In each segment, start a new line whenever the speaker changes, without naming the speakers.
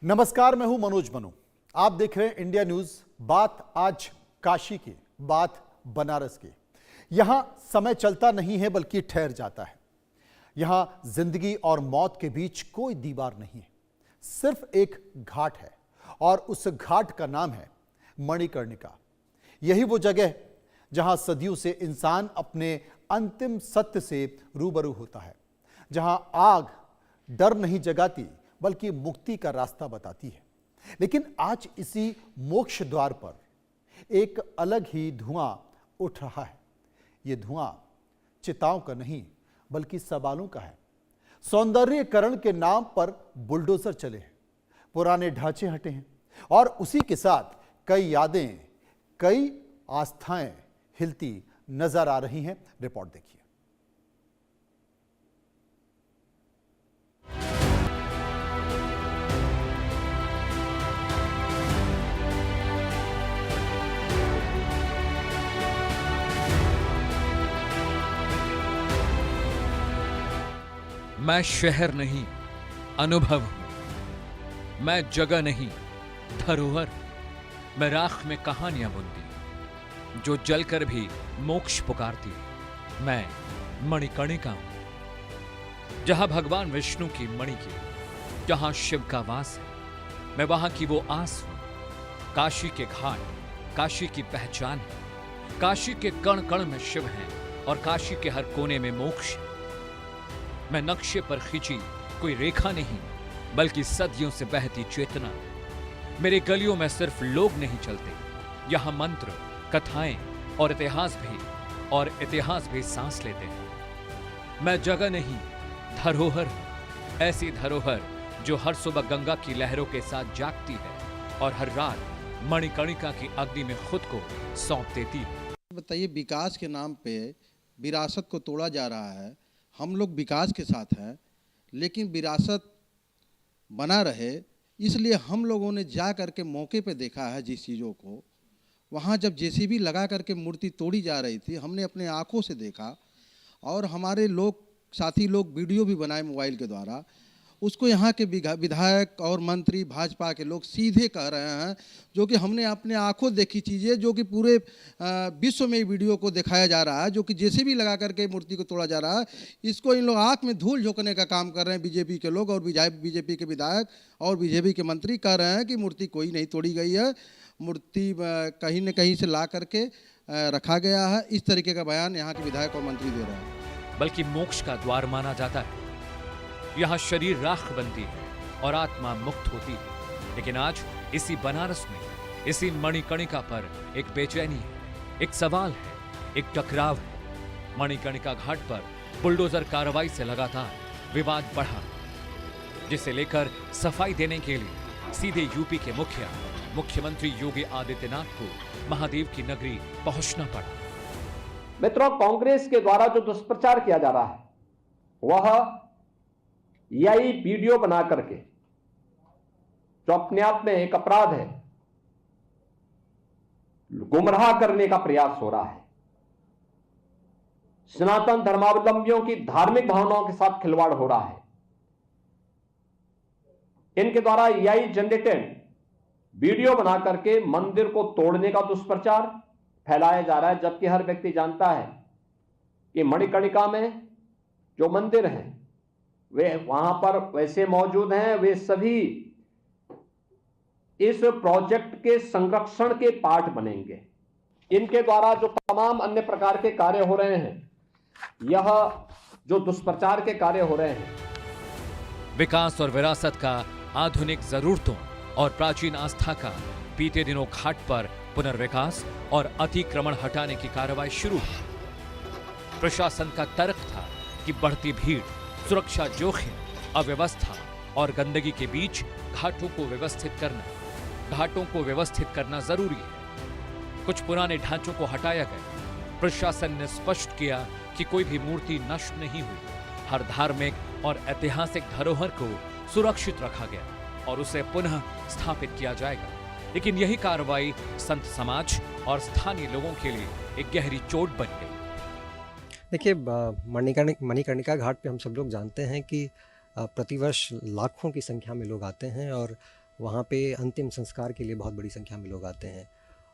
नमस्कार, मैं हूं मनोज मनु। आप देख रहे हैं इंडिया न्यूज। बात आज काशी की, बात बनारस की। यहां समय चलता नहीं है बल्कि ठहर जाता है। यहां जिंदगी और मौत के बीच कोई दीवार नहीं है, सिर्फ एक घाट है और उस घाट का नाम है मणिकर्णिका। यही वो जगह है जहां सदियों से इंसान अपने अंतिम सत्य से रूबरू होता है, जहां आग डर नहीं जगाती बल्कि मुक्ति का रास्ता बताती है। लेकिन आज इसी मोक्ष द्वार पर एक अलग ही धुआं उठ रहा है। यह धुआं चिताओं का नहीं बल्कि सवालों का है। सौंदर्यीकरण के नाम पर बुलडोजर चले हैं, पुराने ढांचे हटे हैं और उसी के साथ कई यादें, कई आस्थाएं हिलती नजर आ रही हैं। रिपोर्ट देखिए।
मैं शहर नहीं, अनुभव हूं। मैं जगह नहीं, धरोहर। मैं राख में कहानियां बुनती जो जलकर भी मोक्ष पुकारती। मैं मणिकर्णिका हूं, जहां भगवान विष्णु की मणि की, जहां शिव का वास है। मैं वहां की वो आस हूं। काशी के घाट काशी की पहचान है। काशी के कण कण में शिव हैं और काशी के हर कोने में मोक्ष है। मैं नक्शे पर खींची कोई रेखा नहीं बल्कि सदियों से बहती चेतना। मेरे गलियों में सिर्फ लोग नहीं चलते, यहां मंत्र, कथाएं और इतिहास भी सांस लेते हैं। मैं जगह नहीं, धरोहर हूं। ऐसी धरोहर जो हर सुबह गंगा की लहरों के साथ जागती है और हर रात मणिकर्णिका की अग्नि में खुद को सौंप देती है।
बताइए, विकास के नाम पे विरासत को तोड़ा जा रहा है। हम लोग विकास के साथ हैं, लेकिन विरासत बना रहे इसलिए हम लोगों ने जा करके मौके पे देखा है जिस चीज़ों को। वहाँ जब जेसीबी लगा करके मूर्ति तोड़ी जा रही थी, हमने अपने आँखों से देखा और हमारे साथी लोग वीडियो भी बनाए मोबाइल के द्वारा। उसको यहाँ के विधायक और मंत्री भाजपा के लोग सीधे कह रहे हैं, जो कि हमने अपने आंखों देखी चीज़ें, जो कि पूरे विश्व में वीडियो को दिखाया जा रहा है, जो कि जेसीबी लगा करके मूर्ति को तोड़ा जा रहा है। इसको इन लोग आँख में धूल झोंकने का काम कर रहे हैं। बीजेपी के लोग और बीजेपी के विधायक और बीजेपी के मंत्री कह रहे हैं कि मूर्ति कोई नहीं तोड़ी गई है, मूर्ति कहीं न कहीं से ला करके रखा गया है। इस तरीके का बयान यहाँ के विधायक और मंत्री दे रहे हैं।
बल्कि मोक्ष का द्वार माना जाता है। यहां शरीर राख बनती है और आत्मा मुक्त होती है। लेकिन आज इसी बनारस में, इसी मणिकर्णिका पर एक बेचैनी है, एक सवाल है, एक टकराव है। मणिकर्णिका घाट पर बुलडोजर कार्रवाई से लगातार विवाद बढ़ा, जिसे लेकर सफाई देने के लिए सीधे यूपी के मुख्यमंत्री योगी आदित्यनाथ को महादेव की नगरी पहुंचना पड़ा।
मित्रों, कांग्रेस के द्वारा जो दुष्प्रचार किया जा रहा है वह यही वीडियो बना करके, जो अपने आप में एक अपराध है, गुमराह करने का प्रयास हो रहा है। सनातन धर्मावलंबियों की धार्मिक भावनाओं के साथ खिलवाड़ हो रहा है। इनके द्वारा यही जनरेटेड वीडियो बना करके मंदिर को तोड़ने का दुष्प्रचार फैलाया जा रहा है, जबकि हर व्यक्ति जानता है कि मणिकर्णिका में जो मंदिर हैं वे वहां पर वैसे मौजूद हैं। वे सभी इस प्रोजेक्ट के संरक्षण के पार्ट बनेंगे। इनके द्वारा जो तमाम अन्य प्रकार के कार्य हो रहे हैं, यह जो दुष्प्रचार के कार्य हो रहे हैं,
विकास और विरासत का, आधुनिक जरूरतों और प्राचीन आस्था का बीते दिनों घाट पर पुनर्विकास और अतिक्रमण हटाने की कार्रवाई शुरू हुई। प्रशासन का तर्क था कि बढ़ती भीड़, सुरक्षा जोखिम, अव्यवस्था और गंदगी के बीच घाटों को व्यवस्थित करना जरूरी है। कुछ पुराने ढांचों को हटाया गया। प्रशासन ने स्पष्ट किया कि कोई भी मूर्ति नष्ट नहीं हुई। हर धार्मिक और ऐतिहासिक धरोहर को सुरक्षित रखा गया और उसे पुनः स्थापित किया जाएगा। लेकिन यही कार्रवाई संत समाज और स्थानीय लोगों के लिए एक गहरी चोट बन गई।
देखिए, मणिकर्णिका घाट पे हम सब लोग जानते हैं कि प्रतिवर्ष लाखों की संख्या में लोग आते हैं और वहाँ पे अंतिम संस्कार के लिए बहुत बड़ी संख्या में लोग आते हैं।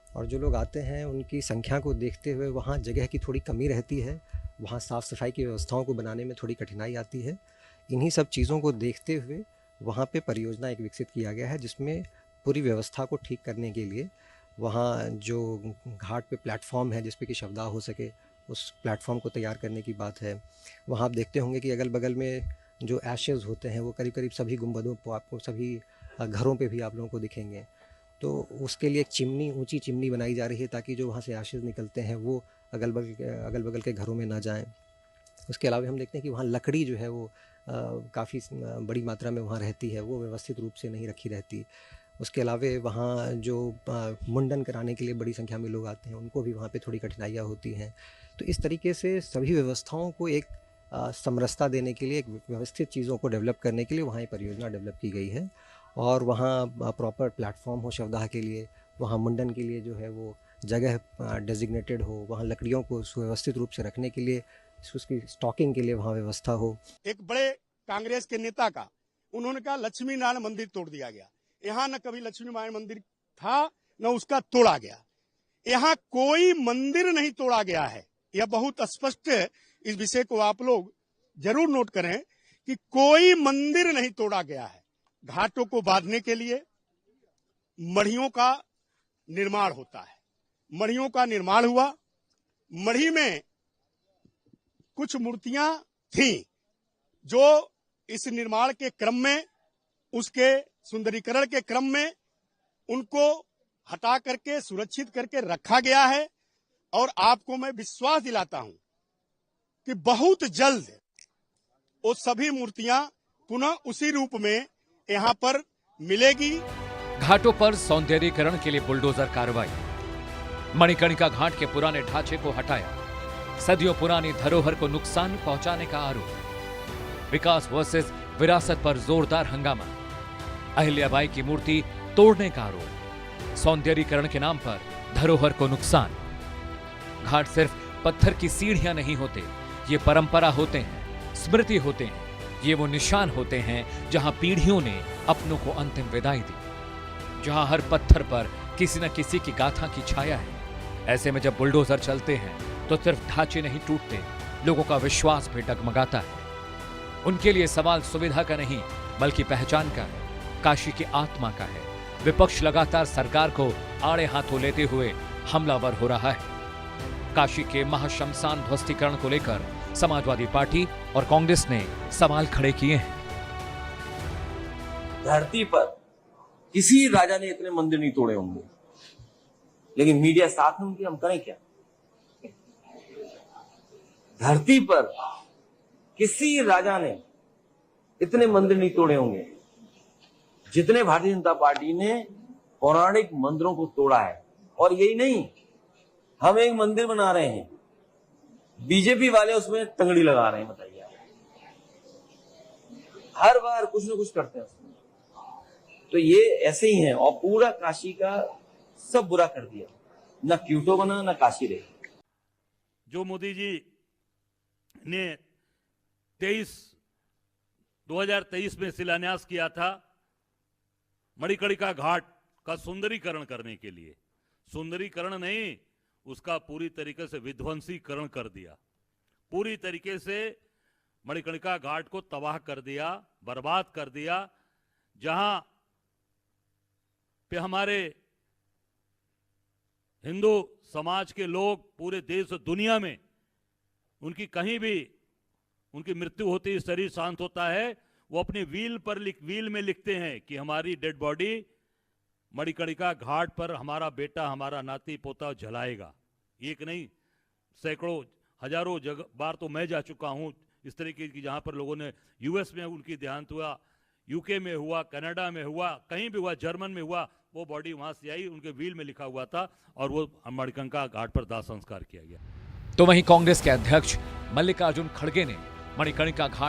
और जो लोग आते हैं उनकी संख्या को देखते हुए वहाँ जगह की थोड़ी कमी रहती है, वहाँ साफ़ सफाई की व्यवस्थाओं को बनाने में थोड़ी कठिनाई आती है। इन्हीं सब चीज़ों को देखते हुए वहाँ पे परियोजना एक विकसित किया गया है, जिसमें पूरी व्यवस्था को ठीक करने के लिए वहाँ जो घाट पे प्लेटफॉर्म है जिस पे कि शवदाह हो सके, उस प्लेटफॉर्म को तैयार करने की बात है। वहाँ आप देखते होंगे कि अगल बगल में जो एशेज़ होते हैं वो करीब करीब सभी गुंबदों को, आपको सभी घरों पे भी आप लोगों को दिखेंगे। तो उसके लिए एक चिमनी, ऊंची चिमनी बनाई जा रही है ताकि जो वहाँ से एशेज़ निकलते हैं वो अगल बगल के घरों में ना जाएं। उसके अलावा हम देखते हैं कि वहाँ लकड़ी जो है वो काफ़ी बड़ी मात्रा में वहाँ रहती है, वो व्यवस्थित रूप से नहीं रखी रहती। उसके अलावा वहाँ जो मुंडन कराने के लिए बड़ी संख्या में लोग आते हैं, उनको भी वहाँ पे थोड़ी कठिनाइयाँ होती हैं। तो इस तरीके से सभी व्यवस्थाओं को एक समरसता देने के लिए, एक व्यवस्थित चीज़ों को डेवलप करने के लिए वहाँ ये परियोजना डेवलप की गई है। और वहाँ प्रॉपर प्लेटफॉर्म हो शवदाह के लिए, वहाँ मुंडन के लिए जो है वो जगह डेजिग्नेटेड हो, वहाँ लकड़ियों को सुव्यवस्थित रूप से रखने के लिए, उसकी स्टॉकिंग के लिए वहाँ व्यवस्था हो।
एक बड़े कांग्रेस के नेता का, उन्होंने कहा लक्ष्मी नारायण मंदिर तोड़ दिया गया। यहाँ न कभी लक्ष्मी नारायण मंदिर था न उसका तोड़ा गया। यहाँ कोई मंदिर नहीं तोड़ा गया है, यह बहुत स्पष्ट है। इस विषय को आप लोग जरूर नोट करें कि कोई मंदिर नहीं तोड़ा गया है। घाटों को बांधने के लिए मढ़ियों का निर्माण होता है, मढ़ियों का निर्माण हुआ। मढ़ी में कुछ मूर्तियां थीं जो इस निर्माण के क्रम में, उसके सुंदरीकरण के क्रम में उनको हटा करके सुरक्षित करके रखा गया है। और आपको मैं विश्वास दिलाता हूं कि बहुत जल्द वो सभी मूर्तियां पुनः उसी रूप में यहाँ पर मिलेगी।
घाटों पर सौंदर्यीकरण के लिए बुलडोजर कार्रवाई। मणिकर्णिका घाट के पुराने ढांचे को हटाया। सदियों पुरानी धरोहर को नुकसान पहुंचाने का आरोप। विकास वर्सेस विरासत पर जोरदार हंगामा। अहिल्याबाई की मूर्ति तोड़ने का आरोप। सौंदर्यीकरण के नाम पर धरोहर को नुकसान। घाट सिर्फ पत्थर की सीढ़ियां नहीं होते, ये परंपरा होते हैं, स्मृति होते हैं। ये वो निशान होते हैं जहां पीढ़ियों ने अपनों को अंतिम विदाई दी, जहां हर पत्थर पर किसी न किसी की गाथा की छाया है। ऐसे में जब बुलडोजर चलते हैं तो सिर्फ ढांचे नहीं टूटते, लोगों का विश्वास भी डगमगाता है। उनके लिए सवाल सुविधा का नहीं बल्कि पहचान का है, काशी की आत्मा का है। विपक्ष लगातार सरकार को आड़े हाथों लेते हुए हमलावर हो रहा है। काशी के महाशमशान ध्वस्तीकरण को लेकर समाजवादी पार्टी और कांग्रेस ने सवाल खड़े किए हैं।
धरती पर किसी राजा ने इतने मंदिर नहीं तोड़े होंगे, लेकिन मीडिया साथ में उनके, हम करें क्या? धरती पर किसी राजा ने इतने मंदिर नहीं तोड़े होंगे जितने भारतीय जनता पार्टी ने पौराणिक मंदिरों को तोड़ा है। और यही नहीं, हम एक मंदिर बना रहे हैं, बीजेपी वाले उसमें तंगड़ी लगा रहे हैं। बताइए, हर बार कुछ न कुछ करते हैं उसमें। तो ये ऐसे ही है और पूरा काशी का सब बुरा कर दिया, ना क्यूटो बना ना काशी रही।
जो मोदी जी ने 2023 में शिलान्यास किया था मणिकर्णिका घाट का सुंदरीकरण करने के लिए, सुंदरीकरण नहीं, उसका पूरी तरीके से विध्वंसीकरण कर दिया। पूरी तरीके से मणिकर्णिका घाट को तबाह कर दिया, बर्बाद कर दिया। जहां पे हमारे हिंदू समाज के लोग पूरे देश और दुनिया में उनकी कहीं भी उनकी मृत्यु होती है, शरीर शांत होता है, वो अपनी व्हील में लिखते हैं कि हमारी डेड बॉडी मणिकर्णिका घाट पर हमारा बेटा, हमारा नाती पोता जलाएगा। एक नहीं, सैकड़ों हजारों बार तो मैं जा चुका हूं इस तरीके की, जहां पर लोगों ने यूएस में उनकी देहांत हुआ, यूके में हुआ, कनाडा में हुआ, कहीं भी हुआ, जर्मन में हुआ, वो बॉडी वहां से आई, उनके व्हील में लिखा हुआ था और वो मणिकर्णिका घाट पर दाह संस्कार किया गया।
तो वहीं कांग्रेस के अध्यक्ष मल्लिकार्जुन खड़गे ने मणिकर्णिका घाट